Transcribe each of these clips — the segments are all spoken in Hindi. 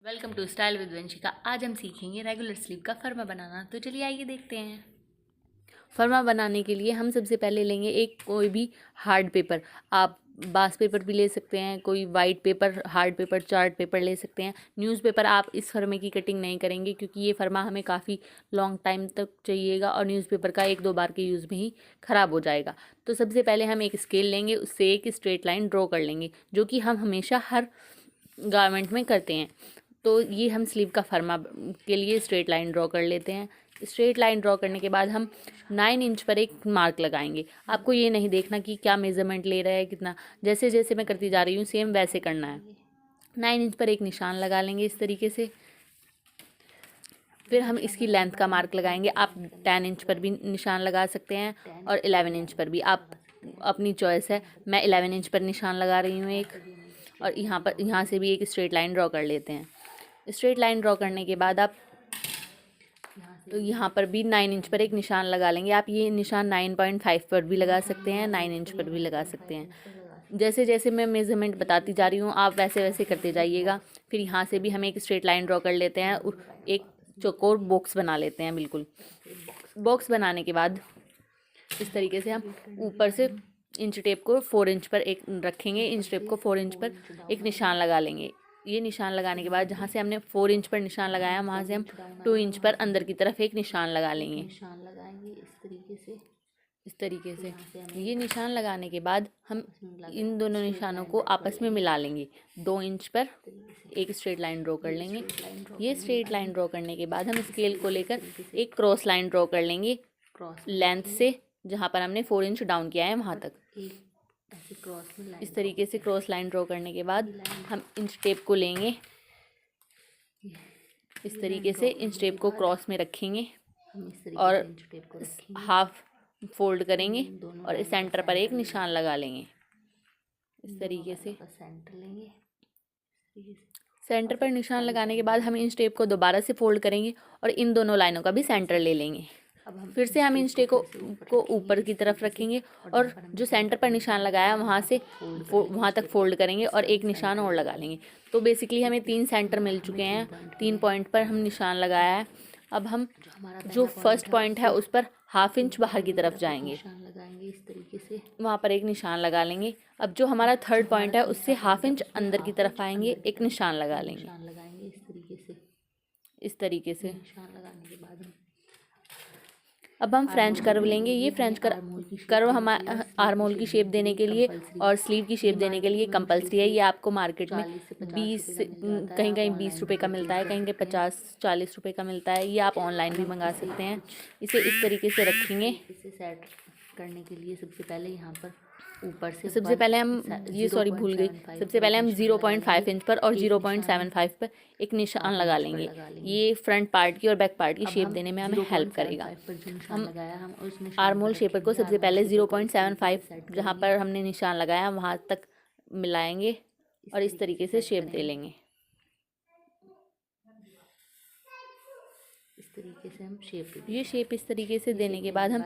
Welcome to style with Vanshika. आज हम सीखेंगे रेगुलर स्लीव का फर्मा बनाना। तो चलिए आइए देखते हैं। फर्मा बनाने के लिए हम सबसे पहले लेंगे एक कोई भी हार्ड पेपर। आप बास पेपर भी ले सकते हैं, कोई white paper, hard paper, chart paper ले सकते हैं। न्यूज़पेपर आप इस फर्मे की कटिंग नहीं करेंगे क्योंकि ये फर्मा हमें काफ़ी लॉन्ग टाइम तक चाहिएगा और न्यूज़पेपर का एक दो बार के यूज़ में ही ख़राब हो जाएगा। तो सबसे पहले हम एक स्केल लेंगे, उससे एक स्ट्रेट लाइन ड्रॉ कर लेंगे, जो कि हम हमेशा हर गारमेंट में करते हैं। तो ये हम स्लीव का फर्मा के लिए स्ट्रेट लाइन ड्रॉ कर लेते हैं। स्ट्रेट लाइन ड्रॉ करने के बाद हम 9 इंच पर एक मार्क लगाएंगे। आपको ये नहीं देखना कि क्या मेज़रमेंट ले रहा है कितना, जैसे जैसे मैं करती जा रही हूँ सेम वैसे करना है। 9 इंच पर एक निशान लगा लेंगे इस तरीके से। फिर हम इसकी लेंथ का मार्क लगाएंगे। आप 10 इंच पर भी निशान लगा सकते हैं और 11 इंच पर भी, आप अपनी चॉइस है। मैं 11 इंच पर निशान लगा रही हूँ एक, और यहाँ से भी एक स्ट्रेट लाइन ड्रॉ कर लेते हैं। स्ट्रेट लाइन ड्रॉ करने के बाद आप तो यहाँ पर भी 9 इंच पर एक निशान लगा लेंगे। आप ये निशान 9.5 पर भी लगा सकते हैं, 9 इंच पर भी लगा सकते हैं। जैसे जैसे मैं मेज़रमेंट बताती जा रही हूँ आप वैसे वैसे करते जाइएगा। फिर यहाँ से भी हम एक स्ट्रेट लाइन ड्रॉ कर लेते हैं, एक चौकोर बॉक्स बना लेते हैं। बिल्कुल बॉक्स बनाने के बाद इस तरीके से हम ऊपर से इंच टेप को 4 इंच पर एक रखेंगे। इंच टेप को 4 इंच पर एक निशान लगा लेंगे। ये निशान लगाने के बाद जहाँ से हमने 4 इंच पर निशान लगाया वहाँ से हम 2 इंच पर अंदर की तरफ एक निशान लगा लेंगे। निशान लगाएंगे इस तरीके से ये निशान लगाने के बाद हम इन दोनों निशानों को आपस में मिला लेंगे। 2 इंच पर एक स्ट्रेट लाइन ड्रॉ कर लेंगे। ये स्ट्रेट लाइन ड्रॉ करने के बाद हम स्केल को लेकर एक क्रॉस लाइन ड्रॉ कर लेंगे लेंथ से, जहाँ पर हमने 4 इंच डाउन किया है वहाँ तक। ऐसे क्रॉस में लाइन इस तरीके से क्रॉस लाइन ड्रॉ करने के बाद हम इंच टेप को लेंगे। इस तरीके से इंच टेप को क्रॉस में रखेंगे और हाफ फोल्ड करेंगे और सेंटर पर एक निशान लगा लेंगे। इस तरीके से सेंटर लेंगे। सेंटर पर निशान लगाने के बाद हम इंच टेप को दोबारा से फोल्ड करेंगे और इन दोनों लाइनों का भी सेंटर ले लेंगे। फिर से हम इंच टेप को ऊपर की तरफ रखेंगे और जो सेंटर पर निशान लगाया वहाँ तक फोल्ड करेंगे और एक निशान और लगा लेंगे। तो बेसिकली हमें 3 सेंटर मिल चुके हैं, 3 पॉइंट पर हम निशान लगाया है। अब हम जो फर्स्ट पॉइंट है उस पर हाफ इंच बाहर की तरफ जाएंगे, इस तरीके से वहाँ पर एक निशान लगा लेंगे। अब जो हमारा थर्ड पॉइंट है उससे हाफ इंच अंदर की तरफ आएंगे, एक निशान लगा लेंगे इस तरीके से। निशान लगाने के बाद अब हम फ्रेंच कर्व लेंगे। ये फ्रेंच कर्व हमारे आर्म होल की शेप देने के लिए और स्लीव की शेप देने के लिए कंपलसरी है। ये आपको मार्केट में 20 कहीं कहीं 20 रुपये का मिलता है, कहीं कहीं 50-40 रुपये का मिलता है। ये आप ऑनलाइन भी मंगा सकते हैं। इसे इस तरीके से रखेंगे। इसे सेट करने के लिए सबसे पहले यहाँ पर ऊपर से सबसे पहले हम भूल गई। सबसे पहले हम 0.5 इंच पर और 0.75 पर एक निशान लगा लेंगे। ये फ्रंट पार्ट की और बैक पार्ट की शेप देने में हमें हेल्प करेगा। हम आर्म होल शेपर को सबसे पहले 0.75 जहाँ पर हमने निशान लगाया वहाँ तक मिलाएंगे और इस तरीके से शेप दे लेंगे। इस तरीके से हम शेप ये शेप इस तरीके से देने के बाद हम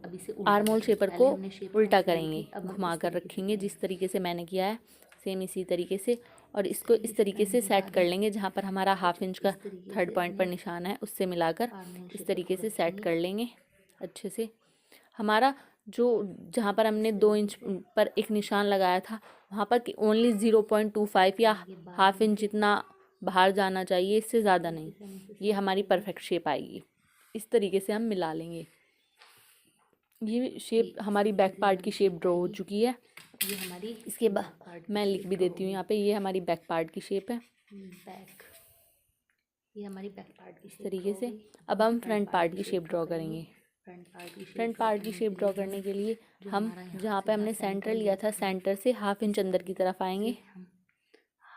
अभी से आर्म होल शेपर को उल्टा करेंगे, घुमा कर रखेंगे जिस तरीके से मैंने किया है सेम इसी तरीके से, और इसको इस तरीके से सेट कर लेंगे। जहाँ पर हमारा हाफ इंच का थर्ड पॉइंट पर निशान है उससे मिलाकर इस तरीके से सेट कर लेंगे अच्छे से। हमारा जहाँ पर हमने 2 इंच पर एक निशान लगाया था वहाँ पर ओनली 0.25 या हाफ इंच जितना बाहर जाना चाहिए, इससे ज़्यादा नहीं। ये हमारी परफेक्ट शेप आएगी। इस तरीके से हम मिला लेंगे। ये शेप हमारी बैक पार्ट की शेप ड्रॉ हो चुकी है। ये हमारी इसके बाद मैं लिख भी देती हूँ यहाँ पे, ये हमारी बैक पार्ट की शेप है। ये हमारी बैक पार्ट की इस तरीके से अब हम फ्रंट पार्ट की शेप ड्रॉ करेंगे। फ्रंट पार्ट की शेप ड्रॉ करने के लिए हम जहाँ पे हमने सेंटर लिया था सेंटर से हाफ इंच अंदर की तरफ आएंगे,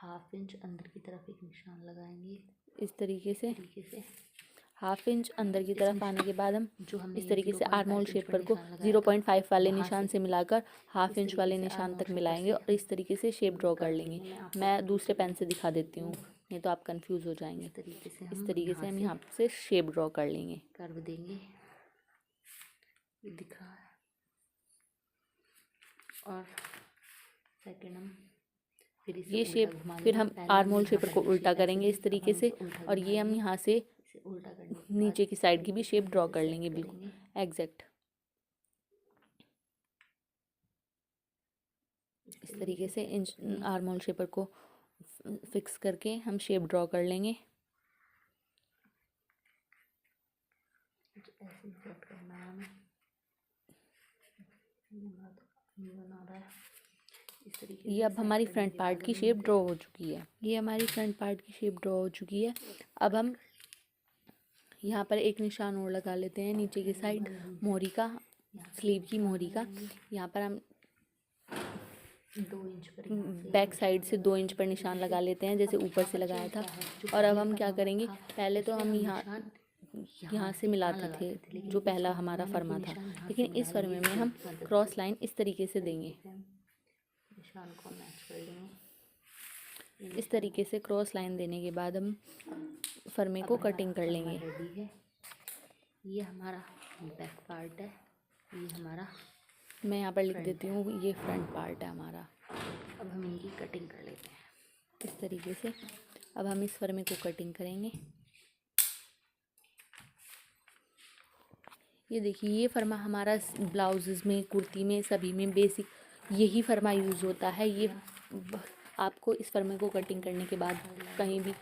हाफ इंच अंदर की तरफ एक निशान लगाएंगे इस तरीके से। हाफ इंच अंदर की तरफ आने के बाद हम इस तरीके से आर्म होल शेपर को 0.5 वाले निशान से मिलाकर हाफ इंच वाले निशान तक मिलाएंगे और इस तरीके से शेप ड्रॉ कर लेंगे। मैं दूसरे पेन से दिखा देती हूँ, नहीं तो आप कंफ्यूज हो जाएंगे। इस तरीके से हम यहाँ से शेप ड्रॉ कर लेंगे, कर्व देंगे। ये दिख रहा है। और सेकेंड हम फिर इसे ये उल्टा शेप घुमा फिर लेना। हम पहले आर्म होल यहाँ शेपर को पर उल्टा शेप ऐसे करेंगे थी, इस अब तरीके हम से, इसे उल्टा और ये हम घुमाएंगे। यहाँ से इसे उल्टा करने के बाद नीचे की साइड की भी शेप ड्रॉ कर सेट लेंगे, बिल्कुल करेंगे। एग्जैक्ट इस तरीके से इन आर्म होल शेपर को फिक्स करके हम शेप ड्रॉ कर लेंगे। ऐसे सेट करना है हमें। ये बना रहा है इस तरीके ये से। अब हमारी फ्रंट पार्ट की शेप ड्रॉ हो चुकी है। ये हमारी फ्रंट पार्ट की शेप ड्रॉ हो चुकी है। अब हम यहाँ पर एक निशान और लगा लेते हैं नीचे की साइड मोहरी का, स्लीव की मोहरी का। यहाँ पर हम 2 इंच पर बैक साइड से 2 इंच पर निशान लगा लेते हैं, जैसे ऊपर से लगाया था। और अब हम क्या करेंगे, पहले तो हम यहाँ से मिलाते थे जो पहला हमारा फर्मा था, लेकिन इस फर्मे में हम क्रॉस लाइन इस तरीके से देंगे। निशान को मैच कर लेंगे। इस तरीके से क्रॉस लाइन देने के बाद हम फर्मे को कटिंग कर लेंगे। रेडी है। ये हमारा बैक पार्ट है, ये हमारा, मैं यहाँ पर लिख देती हूँ ये फ्रंट पार्ट है हमारा। अब हम इनकी कटिंग कर लेते हैं इस तरीके से। अब हम इस फर्मे को कटिंग करेंगे। ये देखिए, ये फर्मा हमारा ब्लाउजेज़ में, कुर्ती में, सभी में बेसिक यही फर्मा यूज़ होता है। ये आपको इस फर्मे को कटिंग करने के बाद कहीं भी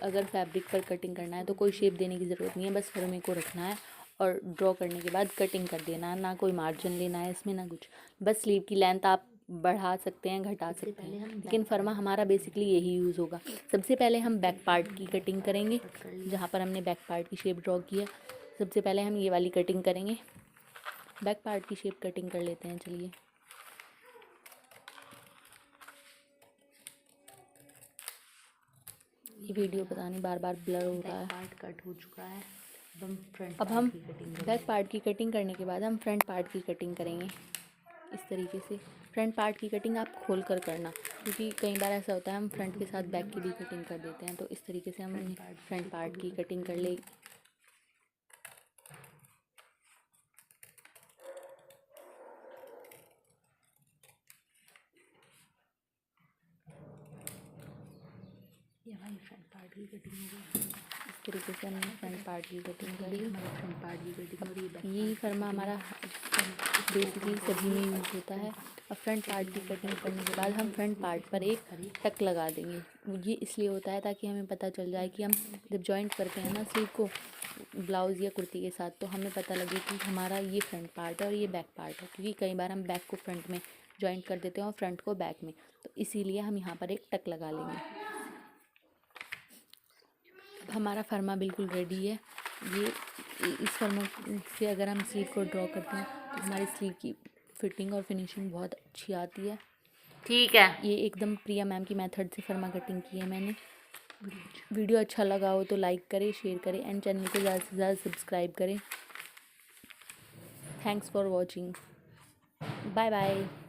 अगर फैब्रिक पर कटिंग करना है तो कोई शेप देने की ज़रूरत नहीं है, बस फर्मे को रखना है और ड्रॉ करने के बाद कटिंग कर देना है। ना कोई मार्जिन लेना है इसमें, ना कुछ। बस स्लीव की लेंथ आप बढ़ा सकते हैं, घटा सकते हैं, लेकिन फर्मा हमारा बेसिकली यही यूज़ होगा। सबसे पहले हम बैक पार्ट की कटिंग करेंगे, जहाँ पर हमने बैक पार्ट की शेप ड्रॉ की है। सबसे पहले हम ये वाली कटिंग करेंगे, बैक पार्ट की शेप कटिंग कर लेते हैं। चलिए, ये वीडियो पता नहीं बार बार ब्लर हो रहा है। पार्ट कट हो चुका है। अब हम बैक पार्ट की कटिंग करने के बाद हम फ्रंट पार्ट की कटिंग करेंगे इस तरीके से। फ्रंट पार्ट की कटिंग आप खोल कर करना, क्योंकि कई बार ऐसा होता है हम फ्रंट के साथ बैक की भी कटिंग कर देते हैं। तो इस तरीके से हम फ्रंट पार्ट की कटिंग कर ले। ये हमारी फ्रंट पार्ट की कटिंग हो गई। इस तरीके से हमने फ्रंट पार्ट की कटिंग कर ली। हमारी फ्रंट पार्ट की कटिंग हो रही है। यही फर्मा हमारा बेसिकली सभी में यूज़ होता है। अब फ्रंट पार्ट की कटिंग करने के बाद हम फ्रंट पार्ट पर एक टक लगा देंगे। ये इसलिए होता है ताकि हमें पता चल जाए कि हम जब जॉइंट करते हैं ना स्लीव को ब्लाउज़ या कुर्ती के साथ, तो हमें पता लगे कि हमारा ये फ्रंट पार्ट है और ये बैक पार्ट है। क्योंकि कई बार हम बैक को फ्रंट में जॉइंट कर देते हैं और फ्रंट को बैक में, तो इसीलिए हम यहाँ पर एक टक लगा लेंगे। हमारा फर्मा बिल्कुल रेडी है। ये इस फर्मा से अगर हम स्लीव को ड्रॉ करते हैं तो हमारी स्लीव की फिटिंग और फिनिशिंग बहुत अच्छी आती है। ठीक है। ये एकदम प्रिया मैम की मेथड से फर्मा कटिंग की है मैंने। वीडियो अच्छा लगा हो तो लाइक करें, शेयर करें एंड चैनल को ज़्यादा से ज़्यादा सब्सक्राइब करें। Thanks for watching. Bye bye.